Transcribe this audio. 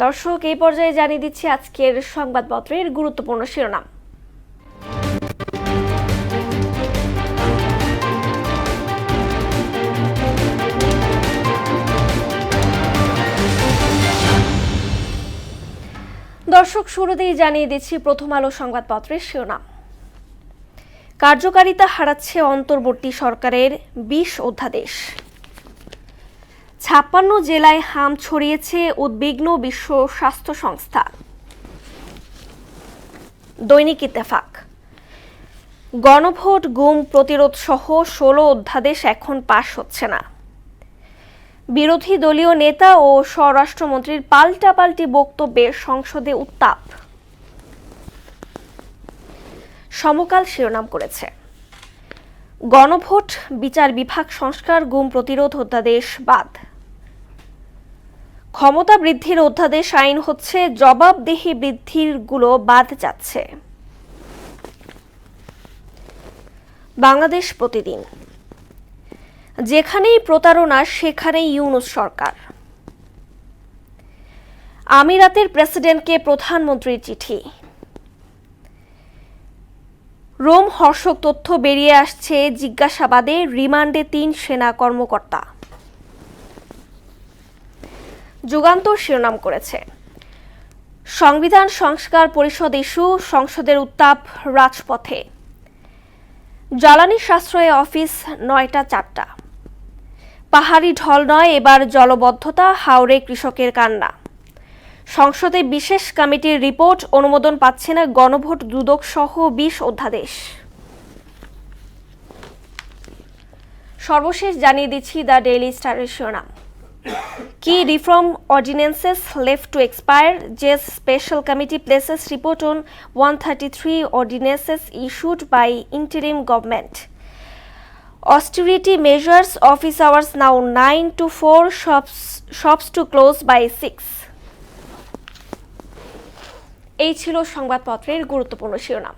দর্শক, এই পর্যায়ে জানিয়ে দিচ্ছি আজকের সংবাদপত্রের গুরুত্বপূর্ণ শিরোনাম। দর্শক, শুরুতেই জানিয়ে দিচ্ছি প্রথম আলো সংবাদপত্রের শিরোনাম। কার্যকারিতা হারাচ্ছে অন্তর্বর্তী সরকারের ২০ অধ্যাদেশ। ৫৬ জেলায় হাম ছড়িয়েছে, উদ্বিগ্ন বিশ্ব স্বাস্থ্য সংস্থা। দৈনিক ইত্তেফাক। গণভোট, গুম প্রতিরোধ সহ ১৬ অধ্যাদেশ এখন পাশ হচ্ছে না। বিরোধী দলীয় নেতা ও স্বরাষ্ট্রমন্ত্রীর পাল্টাপাল্টি বক্তব্যে সংসদে উত্তাপ। সমকাল শিরোনাম করেছে গণভোট, বিচার বিভাগ সংস্কার, গুম প্রতিরোধ অধ্যাদেশ বাদ। ক্ষমতা বৃদ্ধির অধ্যাদেশ আইন হচ্ছে, জবাবদিহি বৃদ্ধির গুলো বাদ যাচ্ছে। বাংলাদেশ প্রতিদিন। যেখানেই প্রতারণা সেখানেই ইউনূস সরকার। আমিরাতের প্রেসিডেন্টকে প্রধানমন্ত্রীর চিঠি। রোম হর্ষক তথ্য বেরিয়ে আসছে, জিজ্ঞাসাবাদে রিমান্ডে ৩ সেনা কর্মকর্তা। যুগান্তর শিরোনাম করেছে সংবিধান সংস্কার পরিষদ ইস্যু, সংসদের উত্তাপ রাজপথে। জ্বালানি সাশ্রয়ে অফিস ৯টা ৪টা। পাহাড়ি ঢল নয়, এবার জলবদ্ধতা, হাওরে কৃষকের কান্না। সংসদে বিশেষ কমিটির রিপোর্ট, অনুমোদন পাচ্ছে না গণভোট, দুদক সহ ২০ অধ্যাদেশ। সর্বশেষ জানিয়ে দিচ্ছি দ্য ডেইলি স্টারের শিরোনাম। Key reform ordinances left to expire. JS Special Committee places report on 133 ordinances issued by interim government. Austerity measures, office hours now 9 to 4, shops to close by 6. এই ছিল সংবাদপত্রের গুরুত্বপূর্ণ শিরোনাম।